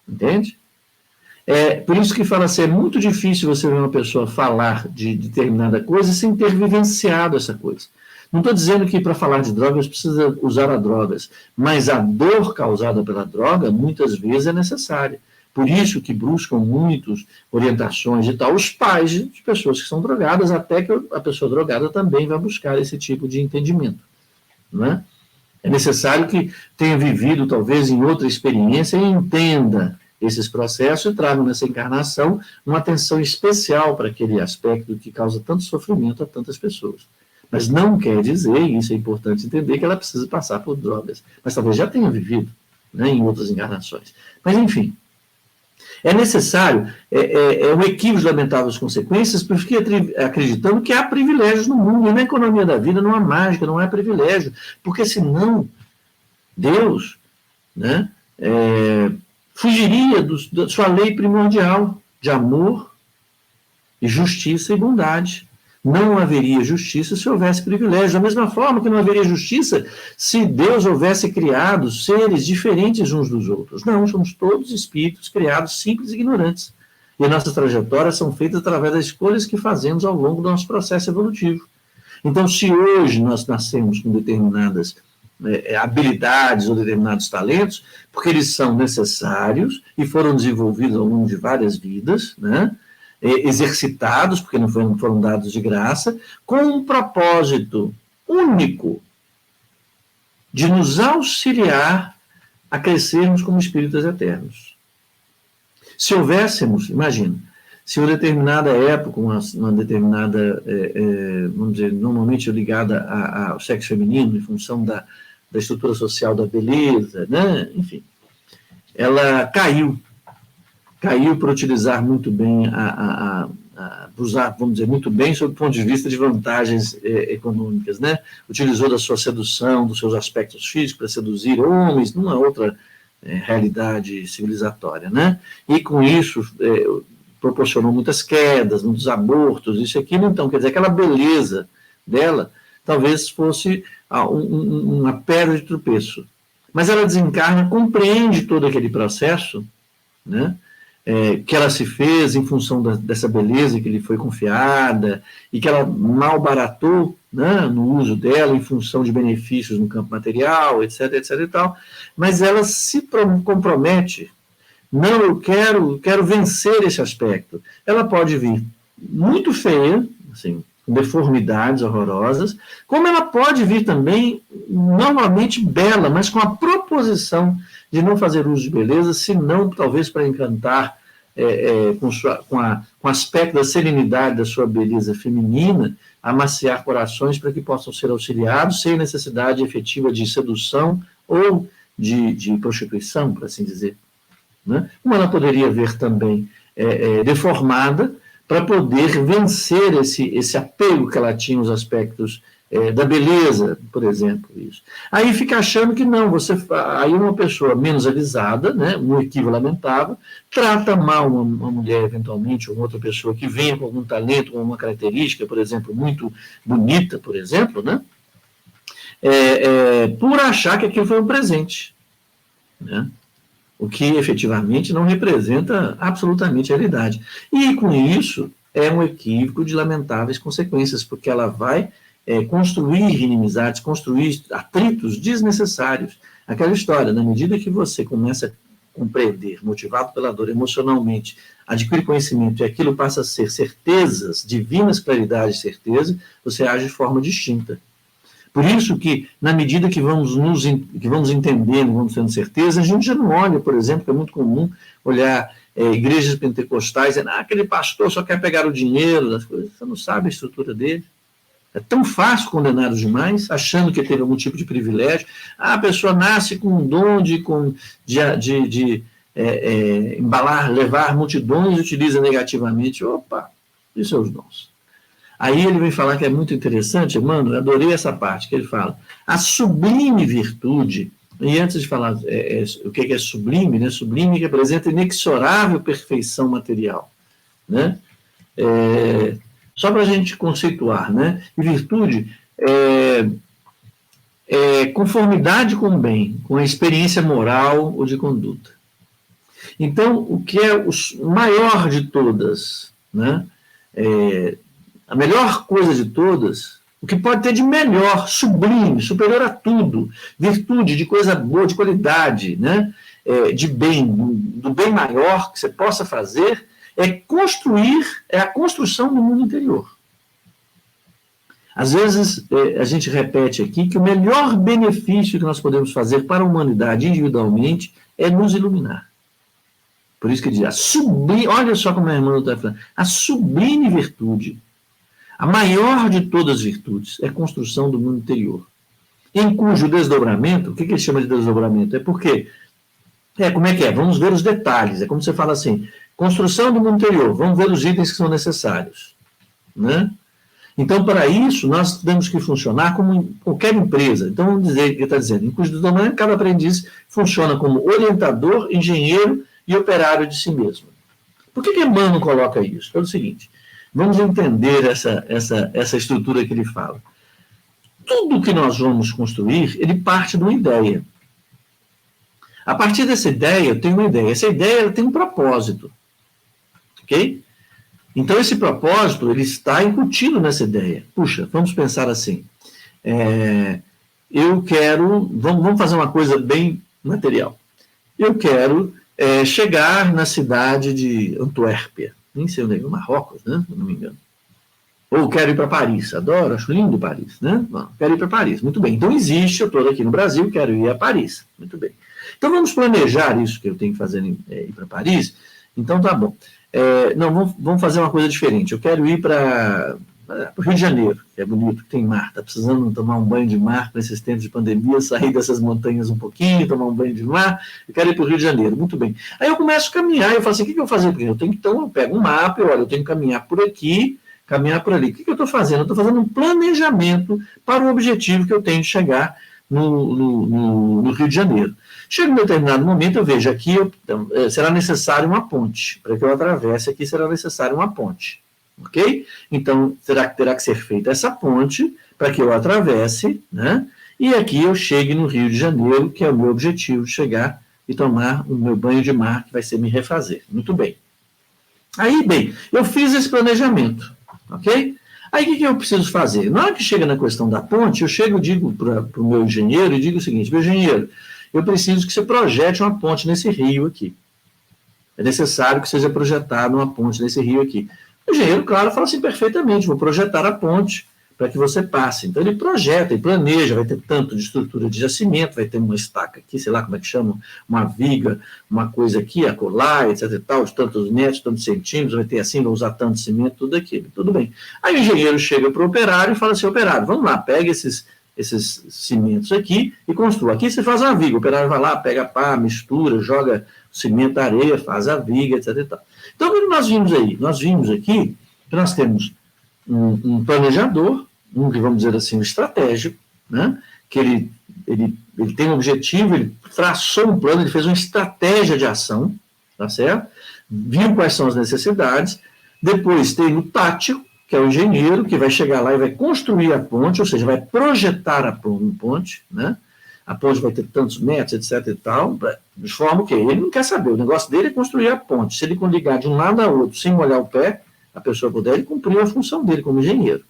Entende? Por isso que fala assim, é muito difícil você ver uma pessoa falar de determinada coisa sem ter vivenciado essa coisa. Não estou dizendo que para falar de drogas precisa usar as drogas, mas a dor causada pela droga muitas vezes é necessária. Por isso que buscam muitos orientações e tal, os pais de pessoas que são drogadas, até que a pessoa drogada também vai buscar esse tipo de entendimento. Não é? É necessário que tenha vivido, talvez, em outra experiência e entenda esses processos e tragam nessa encarnação uma atenção especial para aquele aspecto que causa tanto sofrimento a tantas pessoas. Mas não quer dizer, e isso é importante entender, que ela precisa passar por drogas. Mas talvez já tenha vivido, né, em outras encarnações. Mas, enfim, é necessário, um equívoco de lamentáveis consequências, porque fiquei acreditando que há privilégios no mundo, e na economia da vida não há mágica, não há privilégio, porque senão Deus, né, fugiria da sua lei primordial de amor e justiça e bondade. Não haveria justiça se houvesse privilégio. Da mesma forma que não haveria justiça se Deus houvesse criado seres diferentes uns dos outros. Não, somos todos espíritos criados simples e ignorantes. E nossas trajetórias são feitas através das escolhas que fazemos ao longo do nosso processo evolutivo. Então, se hoje nós nascemos com determinadas habilidades ou determinados talentos, porque eles são necessários e foram desenvolvidos ao longo de várias vidas, né? Exercitados, porque não foram dados de graça, com um propósito único de nos auxiliar a crescermos como espíritos eternos. Se houvéssemos, imagina, se uma determinada época, uma determinada, vamos dizer, normalmente ligada ao sexo feminino, em função da estrutura social da beleza, né? Enfim, ela caiu por utilizar muito bem, usar, vamos dizer, muito bem sob o ponto de vista de vantagens econômicas, né? Utilizou da sua sedução, dos seus aspectos físicos para seduzir homens, numa outra realidade civilizatória, né? E com isso proporcionou muitas quedas, muitos abortos, isso e aquilo. Então, quer dizer, aquela beleza dela talvez fosse uma pedra de tropeço. Mas ela desencarna, compreende todo aquele processo, né? Que ela se fez em função dessa beleza que lhe foi confiada e que ela malbaratou, né, no uso dela em função de benefícios no campo material, etc, etc e tal, mas ela se compromete, não, eu quero vencer esse aspecto. Ela pode vir muito feia, assim, com deformidades horrorosas, como ela pode vir também normalmente bela, mas com a proposição de não fazer uso de beleza, senão talvez para encantar com o aspecto da serenidade da sua beleza feminina, amaciar corações para que possam ser auxiliados sem necessidade efetiva de sedução ou de prostituição, por assim dizer. Né? Como ela poderia ver também deformada para poder vencer esse apego que ela tinha aos aspectos da beleza, por exemplo, isso. Aí fica achando que não, aí uma pessoa menos alisada, né, um equívoco lamentável, trata mal uma mulher, eventualmente, ou outra pessoa que venha com algum talento, com uma característica, por exemplo, muito bonita, por exemplo, né, por achar que aquilo foi um presente, né, o que efetivamente não representa absolutamente a realidade. E com isso é um equívoco de lamentáveis consequências, porque ela vai construir inimizades, construir atritos desnecessários. Aquela história, na medida que você começa a compreender, motivado pela dor emocionalmente, adquire conhecimento e aquilo passa a ser certezas, divinas claridade e certeza, você age de forma distinta. Por isso que, na medida que vamos entendendo, vamos tendo certeza, a gente já não olha, por exemplo, que é muito comum olhar igrejas pentecostais, dizendo, aquele pastor só quer pegar o dinheiro das coisas, você não sabe a estrutura dele. É tão fácil condenar os demais, achando que teve algum tipo de privilégio. A pessoa nasce com um dom de embalar, levar multidões e utiliza negativamente. Opa, isso são os dons. Aí ele vem falar que é muito interessante, mano, eu adorei essa parte, que ele fala, a sublime virtude, e antes de falar o que é sublime, né? Sublime representa inexorável perfeição material, né? Só para a gente conceituar, né? E virtude é conformidade com o bem, com a experiência moral ou de conduta. Então, o que é o maior de todas, né? A melhor coisa de todas, o que pode ter de melhor, sublime, superior a tudo, virtude, de coisa boa, de qualidade, né? De bem, do bem maior que você possa fazer, é a construção do mundo interior. Às vezes, a gente repete aqui que o melhor benefício que nós podemos fazer para a humanidade individualmente é nos iluminar. Por isso que diz, olha só como a irmã está falando, a sublime virtude, a maior de todas as virtudes, é a construção do mundo interior. Em cujo desdobramento, o que ele chama de desdobramento? É porque, como é que é? Vamos ver os detalhes, é como você fala assim, construção do mundo interior, vamos ver os itens que são necessários, né? Então, para isso, nós temos que funcionar como qualquer empresa. Então, vamos dizer o que ele está dizendo. Em cujo desdobramento, cada aprendiz funciona como orientador, engenheiro e operário de si mesmo. Por que Emmanuel coloca isso? É o seguinte, vamos entender essa estrutura que ele fala. Tudo que nós vamos construir, ele parte de uma ideia. A partir dessa ideia, eu tenho uma ideia. Essa ideia ela tem um propósito. Ok? Então, esse propósito, ele está incutido nessa ideia. Puxa, vamos pensar assim. eu quero, vamos fazer uma coisa bem material. Eu quero chegar na cidade de Antuérpia, nem sei onde é, no Marrocos, né? Se não me engano. Ou quero ir para Paris, adoro, acho lindo Paris, né? Bom, quero ir para Paris, muito bem. Então existe, eu estou aqui no Brasil, quero ir a Paris, muito bem. Então vamos planejar isso que eu tenho que fazer, ir para Paris. Então tá bom. Não, vamos fazer uma coisa diferente. Eu quero ir para o Rio de Janeiro, que é bonito, que tem mar. Está precisando tomar um banho de mar nesses tempos de pandemia, sair dessas montanhas um pouquinho, tomar um banho de mar. Eu quero ir para o Rio de Janeiro, muito bem. Aí eu começo a caminhar, eu falo assim, o que eu vou fazer? Porque então eu pego um mapa, eu tenho que caminhar por aqui, caminhar por ali. O que eu estou fazendo? Eu estou fazendo um planejamento para o objetivo que eu tenho de chegar no Rio de Janeiro. Chega em um determinado momento, eu vejo aqui, será necessário uma ponte. Para que eu atravesse aqui, será necessário uma ponte. Ok? Então, terá que ser feita essa ponte para que eu atravesse, né? E aqui eu chegue no Rio de Janeiro, que é o meu objetivo, chegar e tomar o meu banho de mar, que vai ser me refazer. Muito bem. Aí, bem, eu fiz esse planejamento, ok? Aí, o que eu preciso fazer? Na hora que chega na questão da ponte, eu chego e digo para o meu engenheiro, e digo o seguinte, meu engenheiro, eu preciso que você projete uma ponte nesse rio aqui. É necessário que seja projetada uma ponte nesse rio aqui. O engenheiro, claro, fala assim perfeitamente, vou projetar a ponte para que você passe. Então, ele projeta, ele planeja, vai ter tanto de estrutura de cimento, vai ter uma estaca aqui, sei lá como é que chama, uma viga, uma coisa aqui, acolá, etc e tal, de tantos metros, tantos centímetros, vai ter assim, vai usar tanto cimento, tudo aquilo, tudo bem. Aí o engenheiro chega para o operário e fala assim, operário, vamos lá, pega esses cimentos aqui e construa. Aqui você faz uma viga, o operário vai lá, pega pá, mistura, joga cimento, areia, faz a viga, etc e tal. Então, o que nós vimos aí? Nós vimos aqui que nós temos um planejador, que vamos dizer assim, um estratégico, né? Que ele tem um objetivo, ele traçou um plano, ele fez uma estratégia de ação, tá certo? Viu quais são as necessidades, depois tem o tático, que é o engenheiro, que vai chegar lá e vai construir a ponte, ou seja, vai projetar a ponte, né? A ponte vai ter tantos metros, etc e tal, de forma que ele não quer saber, o negócio dele é construir a ponte. Se ele ligar de um lado a outro, sem molhar o pé, a pessoa puder, ele cumpriu a função dele como engenheiro.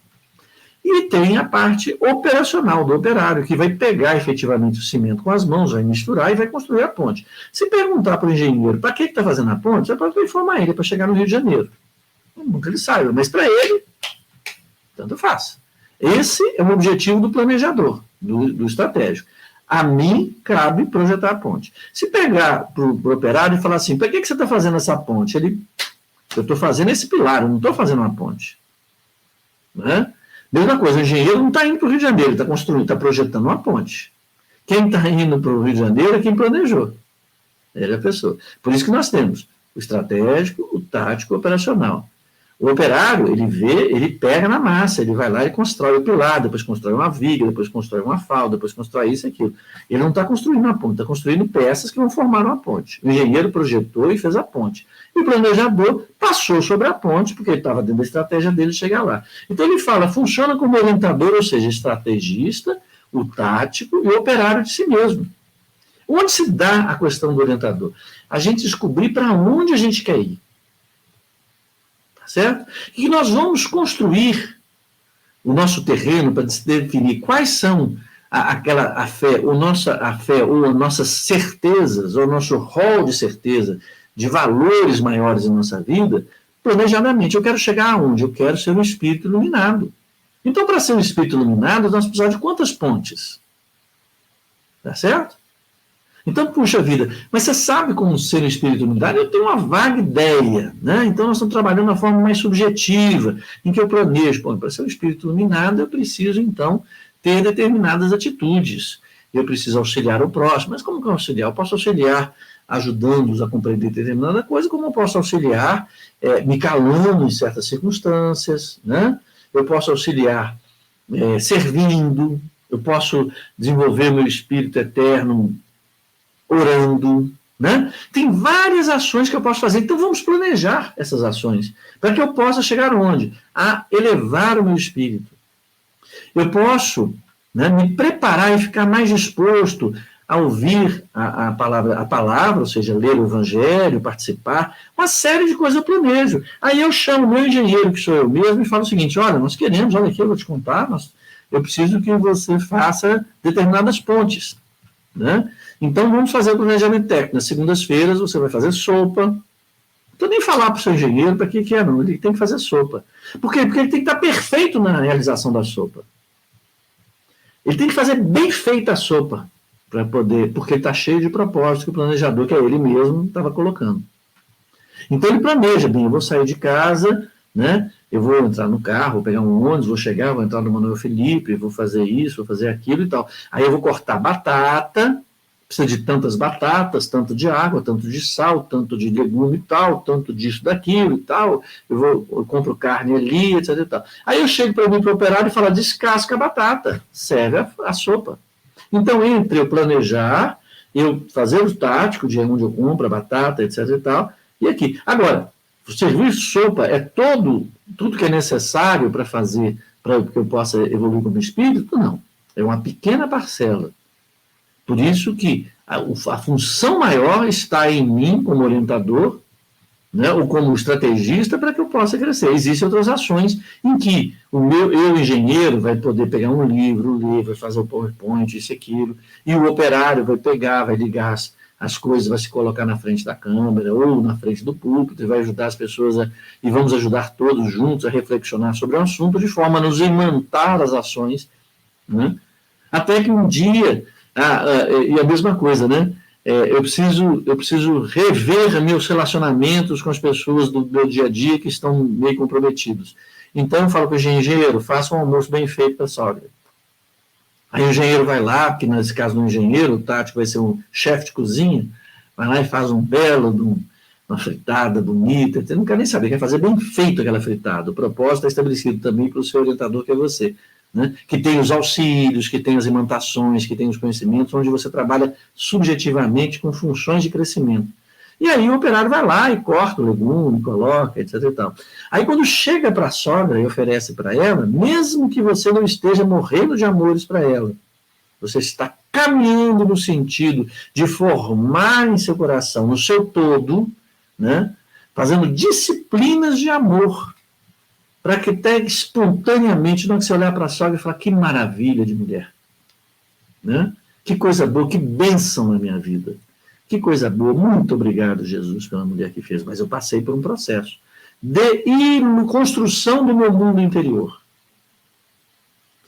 E tem a parte operacional do operário, que vai pegar efetivamente o cimento com as mãos, vai misturar e vai construir a ponte. Se perguntar para o engenheiro, para que está fazendo a ponte, você pode informar ele para chegar no Rio de Janeiro. Nunca ele saiba, mas para ele, tanto faz. Esse é o objetivo do planejador, do estratégico. A mim cabe projetar a ponte. Se pegar para o operário e falar assim, para que você está fazendo essa ponte? Eu estou fazendo esse pilar, eu não estou fazendo uma ponte. Né? Mesma coisa, o engenheiro não está indo para o Rio de Janeiro, ele está projetando uma ponte. Quem está indo para o Rio de Janeiro é quem planejou. Ele é a pessoa. Por isso que nós temos o estratégico, o tático, o operacional. O operário, ele pega na massa, ele vai lá e constrói o pilar, depois constrói uma viga, depois constrói uma falda, depois constrói isso e aquilo. Ele não está construindo uma ponte, está construindo peças que vão formar uma ponte. O engenheiro projetou e fez a ponte. E o planejador passou sobre a ponte, porque ele estava dentro da estratégia dele chegar lá. Então ele fala, funciona como orientador, ou seja, estrategista, o tático e o operário de si mesmo. Onde se dá a questão do orientador? A gente descobrir para onde a gente quer ir. Certo? E nós vamos construir o nosso terreno para definir quais são a fé ou nossas certezas, ou nosso rol de certeza, de valores maiores em nossa vida, planejadamente. Eu quero chegar aonde? Eu quero ser um espírito iluminado. Então, para ser um espírito iluminado, nós precisamos de quantas pontes? Tá certo? Então, puxa vida, mas você sabe como ser um espírito iluminado? Eu tenho uma vaga ideia, né? Então nós estamos trabalhando de uma forma mais subjetiva, em que eu planejo, para ser um espírito iluminado eu preciso, então, ter determinadas atitudes. Eu preciso auxiliar o próximo, mas como que eu auxiliar? Eu posso auxiliar ajudando-os a compreender determinada coisa, como eu posso auxiliar me calando em certas circunstâncias, né? Eu posso auxiliar servindo, eu posso desenvolver meu espírito eterno orando, né? Tem várias ações que eu posso fazer, então vamos planejar essas ações, para que eu possa chegar onde? A elevar o meu espírito. Eu posso, né, me preparar e ficar mais disposto a ouvir a palavra, ou seja, ler o evangelho, participar, uma série de coisas eu planejo. Aí eu chamo o meu engenheiro, que sou eu mesmo, e falo o seguinte, olha, nós queremos, olha aqui, eu vou te contar, eu preciso que você faça determinadas pontes, né? Então, vamos fazer o planejamento técnico. Nas segundas-feiras, você vai fazer sopa. Não estou nem falar para o seu engenheiro para que é, não. Ele tem que fazer sopa. Por quê? Porque ele tem que estar perfeito na realização da sopa. Ele tem que fazer bem feita a sopa, para poder, porque ele está cheio de propósito que o planejador, que é ele mesmo, estava colocando. Então, ele planeja bem, eu vou sair de casa, né? Eu vou entrar no carro, vou pegar um ônibus, vou chegar, vou entrar no Manuel Felipe, vou fazer isso, vou fazer aquilo e tal. Aí eu vou cortar batata, precisa de tantas batatas, tanto de água, tanto de sal, tanto de legume e tal, tanto disso, daquilo e tal. Eu compro carne ali, etc e tal. Aí eu chego para o operário e falo, descasca a batata, serve a sopa. Então, entre eu planejar, eu fazer o tático de onde eu compro a batata, etc e tal, e aqui. Agora, o serviço sopa é tudo que é necessário para fazer, para que eu possa evoluir como espírito? Não. É uma pequena parcela. Por isso que a função maior está em mim como orientador, né, ou como estrategista para que eu possa crescer. Existem outras ações em que eu, engenheiro, vai poder pegar um livro, ler, vai fazer o PowerPoint, isso e aquilo, e o operário vai pegar, vai ligar as coisas, vai se colocar na frente da câmera ou na frente do púlpito e vai ajudar as pessoas e vamos ajudar todos juntos a reflexionar sobre o assunto de forma a nos imantar as ações, né, até que um dia... e a mesma coisa, né? Eu preciso rever meus relacionamentos com as pessoas do meu dia a dia que estão meio comprometidos. Então, eu falo para o engenheiro, faça um almoço bem feito para a sogra. Aí o engenheiro vai lá, que nesse caso do engenheiro, o tático vai ser um chefe de cozinha, vai lá e faz um belo, uma fritada bonita, você não quer nem saber, quer fazer bem feito aquela fritada. O propósito é estabelecido também para o seu orientador, que é você. Né, que tem os auxílios, que tem as imantações, que tem os conhecimentos, onde você trabalha subjetivamente com funções de crescimento. E aí o operário vai lá e corta o legume, coloca, etc. e tal. Aí quando chega para a sogra e oferece para ela, mesmo que você não esteja morrendo de amores para ela, você está caminhando no sentido de formar em seu coração, no seu todo, né, fazendo disciplinas de amor, para que até espontaneamente, não que você olhar para a sogra e falar, que maravilha de mulher, né? Que coisa boa, que bênção na minha vida, que coisa boa, muito obrigado, Jesus, pela mulher que fez, mas eu passei por um processo de construção do meu mundo interior,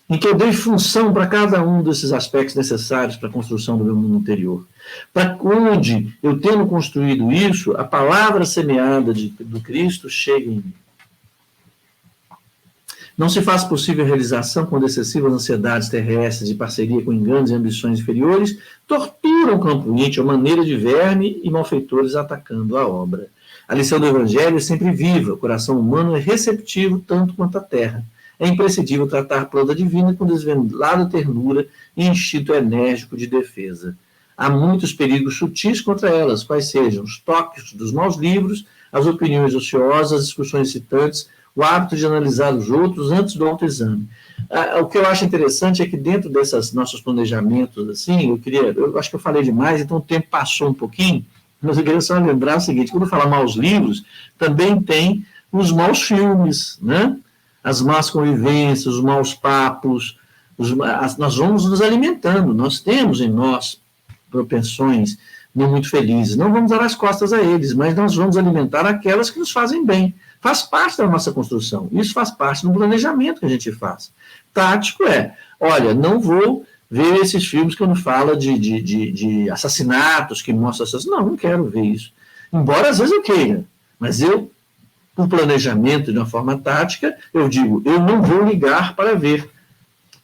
em que eu dei função para cada um desses aspectos necessários para a construção do meu mundo interior, para onde eu tendo construído isso, a palavra semeada do Cristo chega em mim. Não se faz possível a realização quando excessivas ansiedades terrestres de parceria com enganos e ambições inferiores torturam o campo íntimo a maneira de verme e malfeitores atacando a obra. A lição do Evangelho é sempre viva, o coração humano é receptivo tanto quanto a terra. É imprescindível tratar a planta divina com desvelada ternura e instinto enérgico de defesa. Há muitos perigos sutis contra elas, quais sejam os toques dos maus livros, as opiniões ociosas, as discussões excitantes, o hábito de analisar os outros antes do autoexame. O que eu acho interessante é que dentro desses nossos planejamentos, assim, eu acho que eu falei demais, então o tempo passou um pouquinho, mas eu queria só lembrar o seguinte, quando eu falar maus livros, também tem os maus filmes, né? As más convivências, os maus papos, nós vamos nos alimentando, nós temos em nós propensões não muito felizes, não vamos dar as costas a eles, mas nós vamos alimentar aquelas que nos fazem bem. Faz parte da nossa construção. Isso faz parte do planejamento que a gente faz. Tático olha, não vou ver esses filmes que não fala de assassinatos, que mostram assassinatos. Não quero ver isso. Embora às vezes eu queira. Mas por planejamento de uma forma tática, eu digo, eu não vou ligar para ver.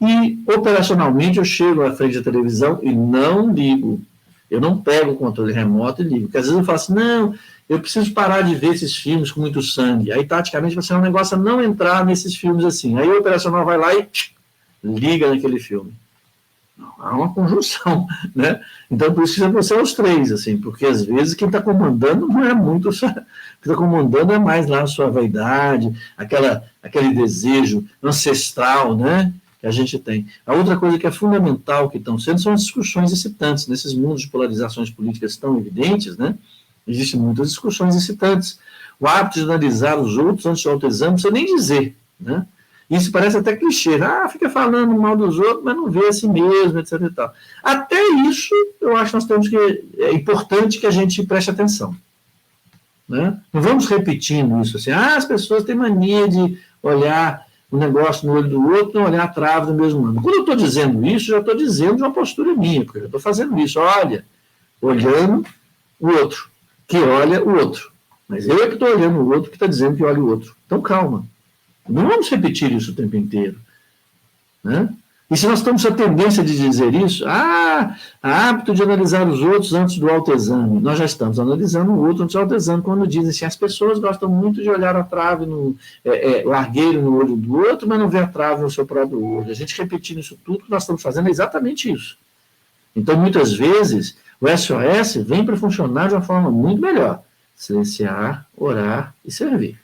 E operacionalmente eu chego à frente da televisão e não ligo. Eu não pego o controle remoto e ligo. Porque às vezes eu falo assim, não, eu preciso parar de ver esses filmes com muito sangue. Aí, taticamente, vai ser um negócio a não entrar nesses filmes assim. Aí o operacional vai lá e liga naquele filme. Não, há uma conjunção, né? Então, por isso que você é os três, assim, porque às vezes quem está comandando não é muito... O que está comandando é mais lá a sua vaidade, aquele desejo ancestral, né? Que a gente tem. A outra coisa que é fundamental que estão sendo são as discussões excitantes. Nesses mundos de polarizações políticas tão evidentes, né? Existem muitas discussões excitantes. O hábito de analisar os outros antes do autoexame, não precisa nem dizer, né? Isso parece até clichê. Fica falando mal dos outros, mas não vê a si mesmo, etc. e tal. Até isso, eu acho que nós temos que... É importante que a gente preste atenção. Né? Não vamos repetindo isso assim. As pessoas têm mania de olhar o negócio no olho do outro, não olhar a trave do mesmo ângulo. Quando eu estou dizendo isso, já estou dizendo de uma postura minha, porque eu estou fazendo isso. Olha, olhando o outro, que olha o outro. Mas eu é que estou olhando o outro que está dizendo que olha o outro. Então, calma. Não vamos repetir isso o tempo inteiro. Né? E se nós estamos com a tendência de dizer isso, hábito de analisar os outros antes do autoexame. Nós já estamos analisando o outro antes do autoexame, quando dizem assim, as pessoas gostam muito de olhar a trave, o argueiro no olho do outro, mas não vê a trave no seu próprio olho. A gente repetindo isso tudo, que nós estamos fazendo é exatamente isso. Então, muitas vezes, o SOS vem para funcionar de uma forma muito melhor. Silenciar, orar e servir.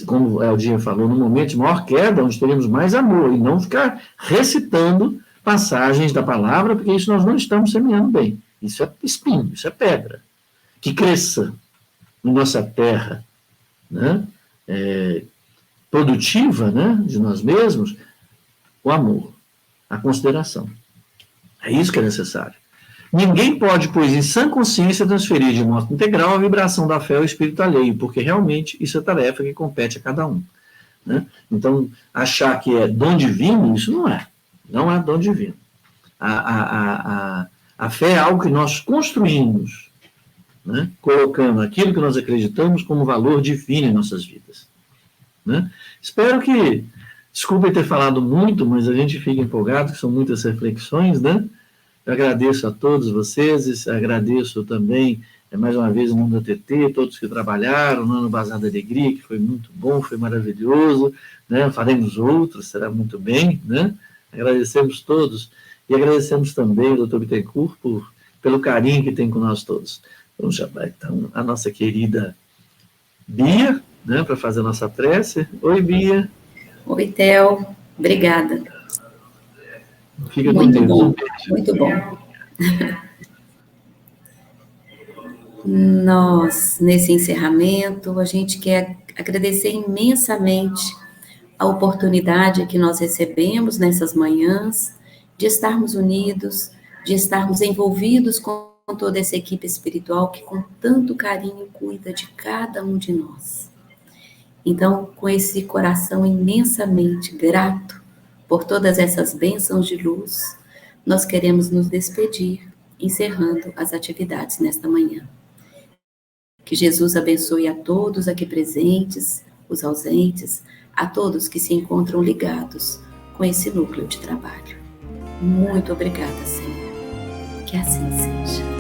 Como o Eldinha falou, no momento de maior queda, onde teremos mais amor, e não ficar recitando passagens da palavra, porque isso nós não estamos semeando bem. Isso é espinho, isso é pedra. Que cresça em nossa terra, né, produtiva, né, de nós mesmos, o amor, a consideração. É isso que é necessário. Ninguém pode, pois, em sã consciência, transferir de modo integral a vibração da fé ao espírito alheio, porque realmente isso é tarefa que compete a cada um. Né? Então, achar que é dom divino, isso não é. Não é dom divino. A fé é algo que nós construímos, né? Colocando aquilo que nós acreditamos como valor divino em nossas vidas. Né? Espero que, desculpem ter falado muito, mas a gente fica empolgado, que são muitas reflexões, né? Eu agradeço a todos vocês, agradeço também, mais uma vez, o nome da TT, todos que trabalharam no Bazar da Alegria, que foi muito bom, foi maravilhoso, né? Faremos outros, será muito bem, né? Agradecemos todos, e agradecemos também o Dr. Bittencourt pelo carinho que tem com nós todos. Vamos chamar, então, a nossa querida Bia, né, para fazer a nossa prece. Oi, Bia. Oi, Theo. Obrigada. Fica com Muito Deus. bom, muito bom. Nós, nesse encerramento, a gente quer agradecer imensamente a oportunidade que nós recebemos nessas manhãs de estarmos unidos, de estarmos envolvidos com toda essa equipe espiritual que com tanto carinho cuida de cada um de nós. Então, com esse coração imensamente grato por todas essas bênçãos de luz, nós queremos nos despedir, encerrando as atividades nesta manhã. Que Jesus abençoe a todos aqui presentes, os ausentes, a todos que se encontram ligados com esse núcleo de trabalho. Muito obrigada, Senhor. Que assim seja.